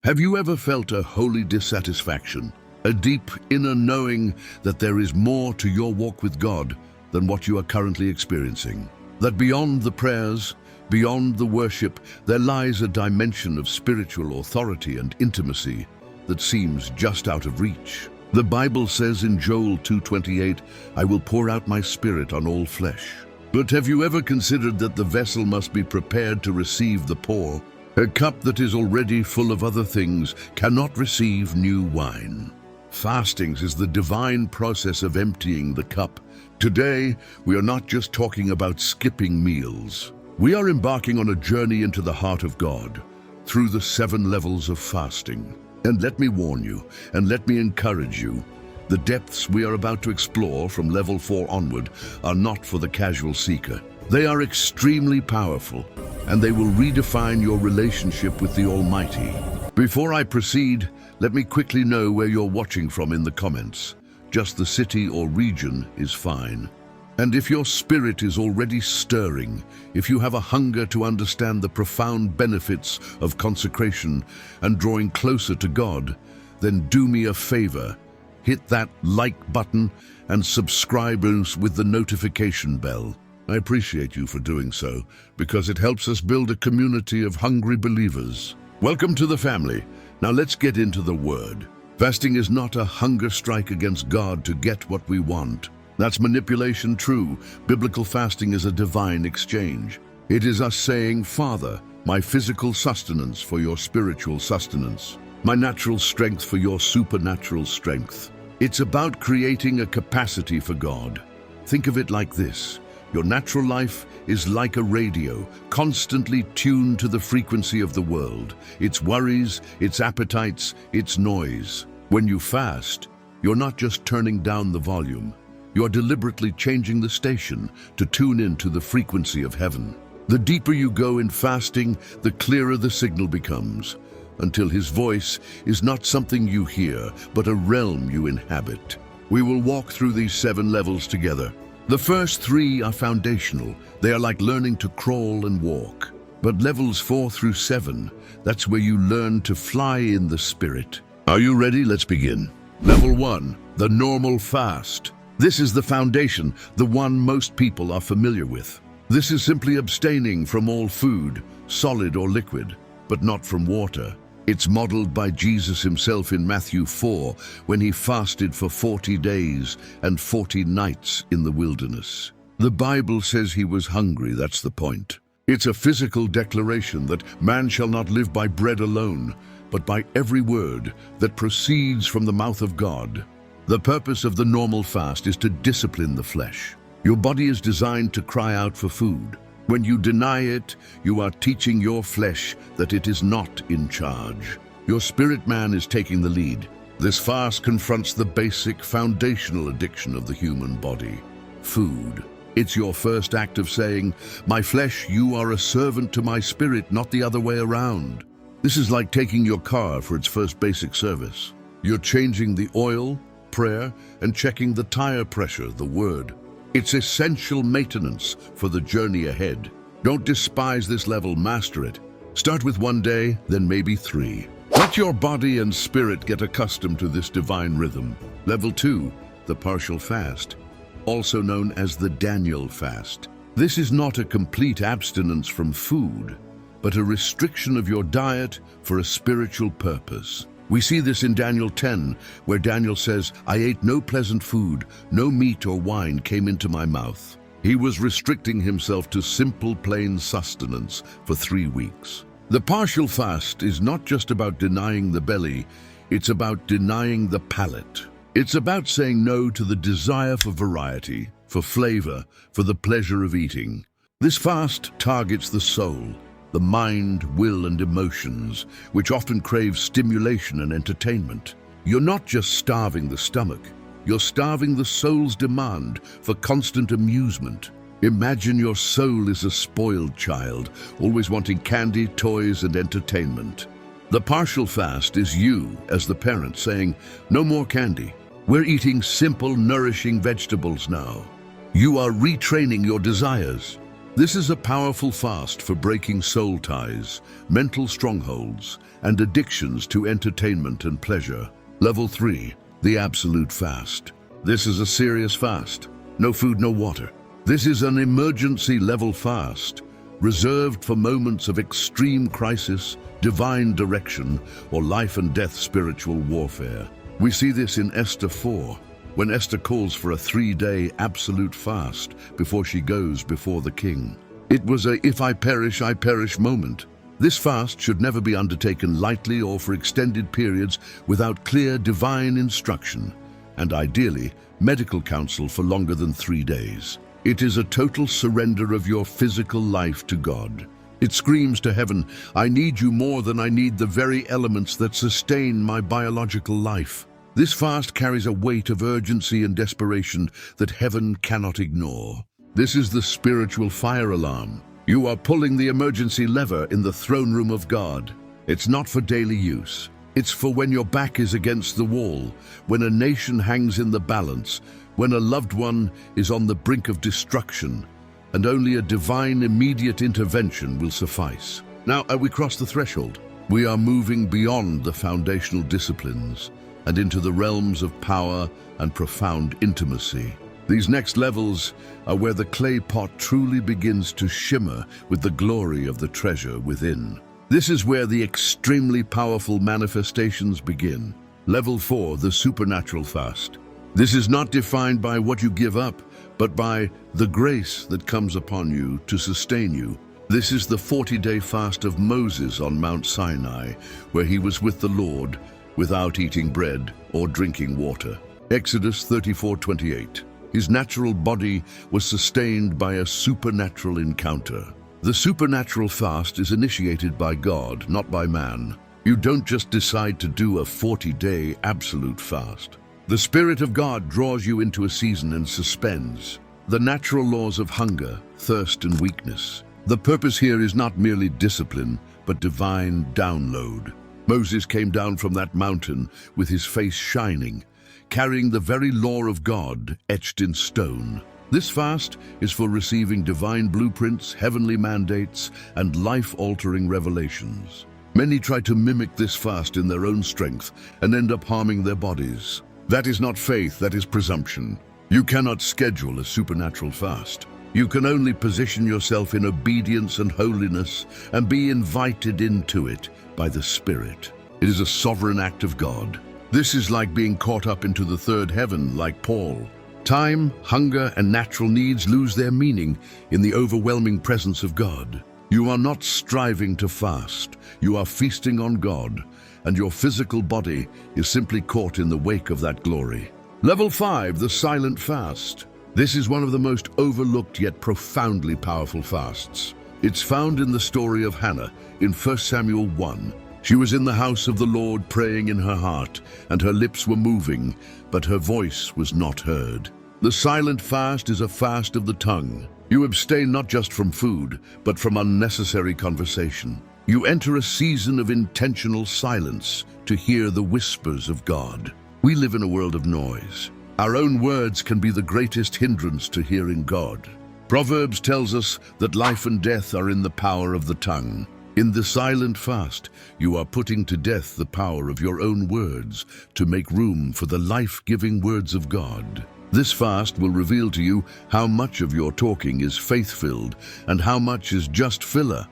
Have you ever felt a holy dissatisfaction, a deep inner knowing that there is more to your walk with God than what you are currently experiencing? That beyond the prayers, beyond the worship, there lies a dimension of spiritual authority and intimacy that seems just out of reach. The Bible says in Joel 2:28, "I will pour out my spirit on all flesh." But have you ever considered that the vessel must be prepared to receive the pour? A cup that is already full of other things cannot receive new wine. Fasting is the divine process of emptying the cup. Today, we are not just talking about skipping meals. We are embarking on a journey into the heart of God through the 7 levels of fasting. And let me warn you, and let me encourage you, the depths we are about to explore from level 4 onward are not for the casual seeker. They are extremely powerful, and they will redefine your relationship with the Almighty. Before I proceed, let me quickly know where you're watching from in the comments. Just the city or region is fine. And if your spirit is already stirring, if you have a hunger to understand the profound benefits of consecration and drawing closer to God, then do me a favor. Hit that like button and subscribe with the notification bell. I appreciate you for doing so, because it helps us build a community of hungry believers. Welcome to the family. Now let's get into the word. Fasting is not a hunger strike against God to get what we want. That's manipulation. True, biblical fasting is a divine exchange. It is us saying, "Father, my physical sustenance for your spiritual sustenance, my natural strength for your supernatural strength." It's about creating a capacity for God. Think of it like this. Your natural life is like a radio, constantly tuned to the frequency of the world, its worries, its appetites, its noise. When you fast, you're not just turning down the volume. You're deliberately changing the station to tune into the frequency of heaven. The deeper you go in fasting, the clearer the signal becomes, until His voice is not something you hear, but a realm you inhabit. We will walk through these 7 levels together. The first 3 are foundational. They are like learning to crawl and walk. But levels 4 through 7, that's where you learn to fly in the Spirit. Are you ready? Let's begin. Level 1, the normal fast. This is the foundation, the one most people are familiar with. This is simply abstaining from all food, solid or liquid, but not from water. It's modeled by Jesus Himself in Matthew 4, when He fasted for 40 days and 40 nights in the wilderness. The Bible says He was hungry, that's the point. It's a physical declaration that man shall not live by bread alone, but by every word that proceeds from the mouth of God. The purpose of the normal fast is to discipline the flesh. Your body is designed to cry out for food. When you deny it, you are teaching your flesh that it is not in charge. Your spirit man is taking the lead. This fast confronts the basic, foundational addiction of the human body: food. It's your first act of saying, "My flesh, you are a servant to my spirit, not the other way around." This is like taking your car for its first basic service. You're changing the oil, prayer, and checking the tire pressure, the word. It's essential maintenance for the journey ahead. Don't despise this level, master it. Start with 1 day, then maybe 3. Let your body and spirit get accustomed to this divine rhythm. Level 2, the partial fast, also known as the Daniel fast. This is not a complete abstinence from food, but a restriction of your diet for a spiritual purpose. We see this in Daniel 10, where Daniel says, "I ate no pleasant food, no meat or wine came into my mouth." He was restricting himself to simple, plain sustenance for 3 weeks. The partial fast is not just about denying the belly, it's about denying the palate. It's about saying no to the desire for variety, for flavor, for the pleasure of eating. This fast targets the soul, the mind, will, and emotions, which often crave stimulation and entertainment. You're not just starving the stomach, you're starving the soul's demand for constant amusement. Imagine your soul is a spoiled child, always wanting candy, toys, and entertainment. The partial fast is you, as the parent, saying, "No more candy. We're eating simple, nourishing vegetables now." You are retraining your desires. This is a powerful fast for breaking soul ties, mental strongholds, and addictions to entertainment and pleasure. Level 3, the absolute fast. This is a serious fast. No food, no water. This is an emergency level fast, reserved for moments of extreme crisis, divine direction, or life and death spiritual warfare. We see this in Esther 4, when Esther calls for a 3-day absolute fast before she goes before the king. It was a "if I perish, I perish" moment. This fast should never be undertaken lightly or for extended periods without clear divine instruction, and ideally, medical counsel for longer than 3 days. It is a total surrender of your physical life to God. It screams to heaven, "I need you more than I need the very elements that sustain my biological life." This fast carries a weight of urgency and desperation that heaven cannot ignore. This is the spiritual fire alarm. You are pulling the emergency lever in the throne room of God. It's not for daily use. It's for when your back is against the wall, when a nation hangs in the balance, when a loved one is on the brink of destruction, and only a divine immediate intervention will suffice. Now, we cross the threshold. We are moving beyond the foundational disciplines and into the realms of power and profound intimacy. These next levels are where the clay pot truly begins to shimmer with the glory of the treasure within. This is where the extremely powerful manifestations begin. Level 4, the supernatural fast. This is not defined by what you give up, but by the grace that comes upon you to sustain you. This is the 40-day fast of Moses on Mount Sinai, where he was with the Lord without eating bread or drinking water. Exodus 34:28. His natural body was sustained by a supernatural encounter. The supernatural fast is initiated by God, not by man. You don't just decide to do a 40-day absolute fast. The Spirit of God draws you into a season and suspends the natural laws of hunger, thirst, and weakness. The purpose here is not merely discipline, but divine download. Moses came down from that mountain with his face shining, carrying the very law of God etched in stone. This fast is for receiving divine blueprints, heavenly mandates, and life-altering revelations. Many try to mimic this fast in their own strength and end up harming their bodies. That is not faith, that is presumption. You cannot schedule a supernatural fast. You can only position yourself in obedience and holiness and be invited into it by the Spirit. It is a sovereign act of God. This is like being caught up into the third heaven, like Paul. Time, hunger, and natural needs lose their meaning in the overwhelming presence of God. You are not striving to fast. You are feasting on God, and your physical body is simply caught in the wake of that glory. Level 5, the silent fast. This is one of the most overlooked yet profoundly powerful fasts. It's found in the story of Hannah in 1 Samuel 1. She was in the house of the Lord praying in her heart, and her lips were moving, but her voice was not heard. The silent fast is a fast of the tongue. You abstain not just from food, but from unnecessary conversation. You enter a season of intentional silence to hear the whispers of God. We live in a world of noise. Our own words can be the greatest hindrance to hearing God. Proverbs tells us that life and death are in the power of the tongue. In the silent fast, you are putting to death the power of your own words to make room for the life-giving words of God. This fast will reveal to you how much of your talking is faith-filled and how much is just filler,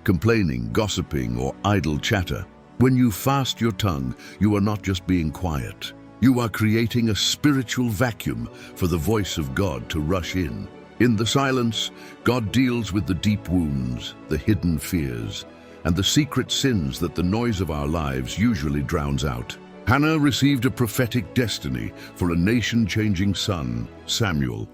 complaining, gossiping, or idle chatter. When you fast your tongue, you are not just being quiet. You are creating a spiritual vacuum for the voice of God to rush in. In the silence, God deals with the deep wounds, the hidden fears, and the secret sins that the noise of our lives usually drowns out. Hannah received a prophetic destiny for a nation-changing son, Samuel,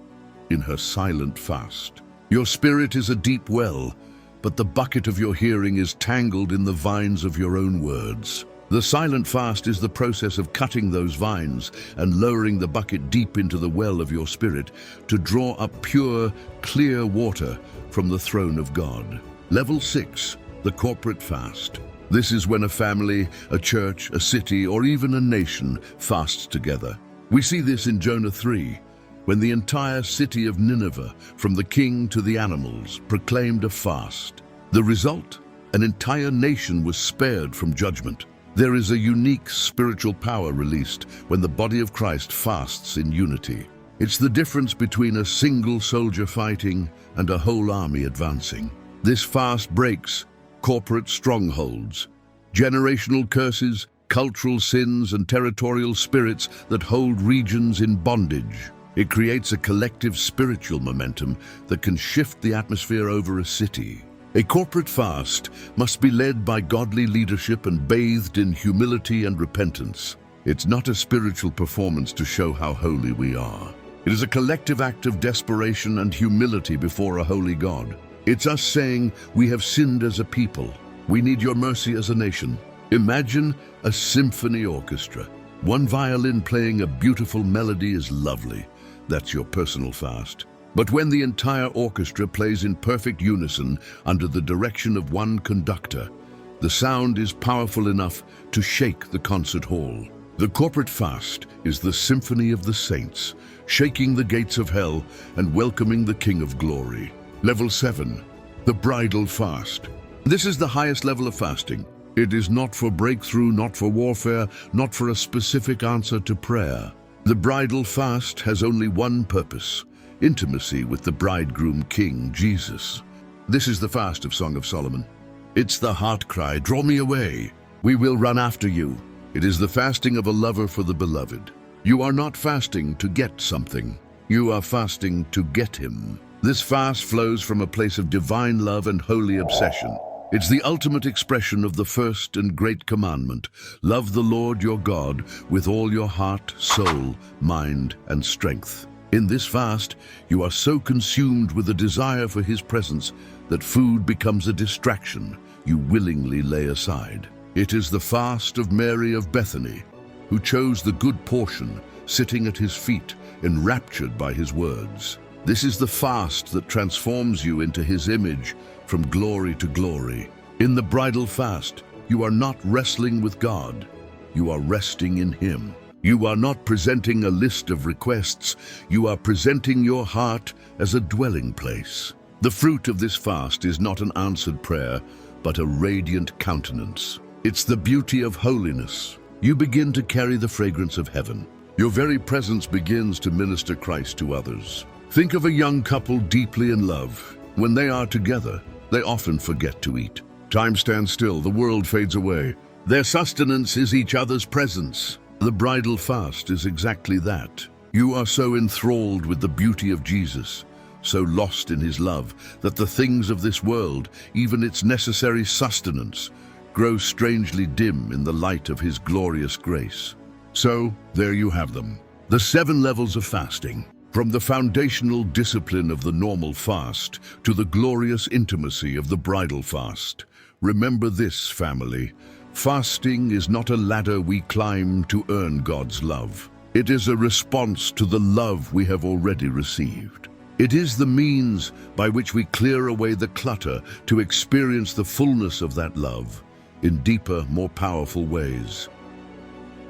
in her silent fast. Your spirit is a deep well, but the bucket of your hearing is tangled in the vines of your own words. The silent fast is the process of cutting those vines and lowering the bucket deep into the well of your spirit to draw up pure, clear water from the throne of God. Level 6, the corporate fast. This is when a family, a church, a city, or even a nation fasts together. We see this in Jonah 3, when the entire city of Nineveh, from the king to the animals, proclaimed a fast. The result? An entire nation was spared from judgment. There is a unique spiritual power released when the body of Christ fasts in unity. It's the difference between a single soldier fighting and a whole army advancing. This fast breaks corporate strongholds, generational curses, cultural sins, and territorial spirits that hold regions in bondage. It creates a collective spiritual momentum that can shift the atmosphere over a city. A corporate fast must be led by godly leadership and bathed in humility and repentance. It's not a spiritual performance to show how holy we are. It is a collective act of desperation and humility before a holy God. It's us saying, we have sinned as a people. We need your mercy as a nation. Imagine a symphony orchestra. One violin playing a beautiful melody is lovely. That's your personal fast. But when the entire orchestra plays in perfect unison under the direction of one conductor, the sound is powerful enough to shake the concert hall. The corporate fast is the symphony of the saints, shaking the gates of hell and welcoming the King of Glory. Level 7, the bridal fast. This is the highest level of fasting. It is not for breakthrough, not for warfare, not for a specific answer to prayer. The bridal fast has only one purpose: intimacy with the bridegroom King Jesus. This is the fast of Song of Solomon. It's the heart cry, draw me away. We will run after you. It is the fasting of a lover for the beloved. You are not fasting to get something. You are fasting to get him. This fast flows from a place of divine love and holy obsession. It's the ultimate expression of the first and great commandment: love the Lord your God with all your heart, soul, mind, and strength. In this fast, you are so consumed with a desire for his presence that food becomes a distraction you willingly lay aside. It is the fast of Mary of Bethany, who chose the good portion, sitting at his feet, enraptured by his words. This is the fast that transforms you into his image from glory to glory. In the bridal fast, you are not wrestling with God. You are resting in him. You are not presenting a list of requests. You are presenting your heart as a dwelling place. The fruit of this fast is not an answered prayer, but a radiant countenance. It's the beauty of holiness. You begin to carry the fragrance of heaven. Your very presence begins to minister Christ to others. Think of a young couple deeply in love. When they are together, they often forget to eat. Time stands still, the world fades away. Their sustenance is each other's presence. The bridal fast is exactly that. You are so enthralled with the beauty of Jesus, so lost in his love, that the things of this world, even its necessary sustenance, grow strangely dim in the light of his glorious grace. So, there you have them. The 7 levels of fasting. From the foundational discipline of the normal fast to the glorious intimacy of the bridal fast. Remember this, family. Fasting is not a ladder we climb to earn God's love. It is a response to the love we have already received. It is the means by which we clear away the clutter to experience the fullness of that love in deeper, more powerful ways.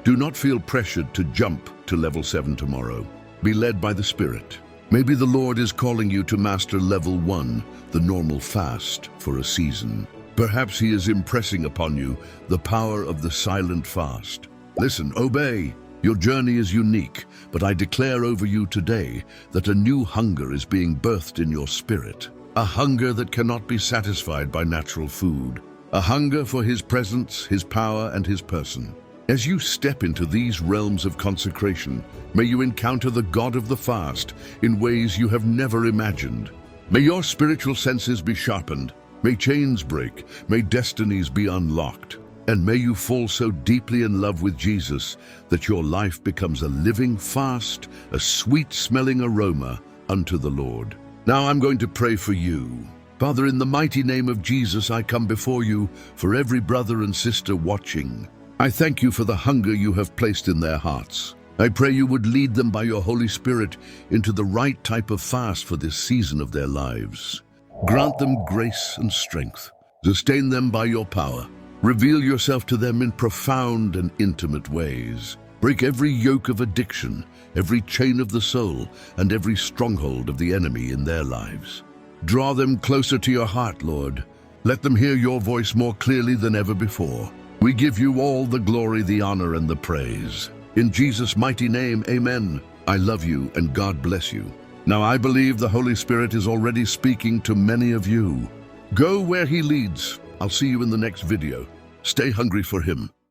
Do not feel pressured to jump to level 7 tomorrow. Be led by the Spirit. Maybe the Lord is calling you to master level 1, the normal fast, for a season. Perhaps he is impressing upon you the power of the silent fast. Listen, obey. Your journey is unique, but I declare over you today that a new hunger is being birthed in your spirit. A hunger that cannot be satisfied by natural food. A hunger for his presence, his power, and his person. As you step into these realms of consecration, may you encounter the God of the fast in ways you have never imagined. May your spiritual senses be sharpened. May chains break, may destinies be unlocked, and may you fall so deeply in love with Jesus that your life becomes a living fast, a sweet-smelling aroma unto the Lord. Now I'm going to pray for you. Father, in the mighty name of Jesus, I come before you for every brother and sister watching. I thank you for the hunger you have placed in their hearts. I pray you would lead them by your Holy Spirit into the right type of fast for this season of their lives. Grant them grace and strength. Sustain them by your power. Reveal yourself to them in profound and intimate ways. Break every yoke of addiction, every chain of the soul, and every stronghold of the enemy in their lives. Draw them closer to your heart, Lord. Let them hear your voice more clearly than ever before. We give you all the glory, the honor, and the praise. In Jesus' mighty name, amen. I love you and God bless you. Now I believe the Holy Spirit is already speaking to many of you. Go where He leads. I'll see you in the next video. Stay hungry for Him.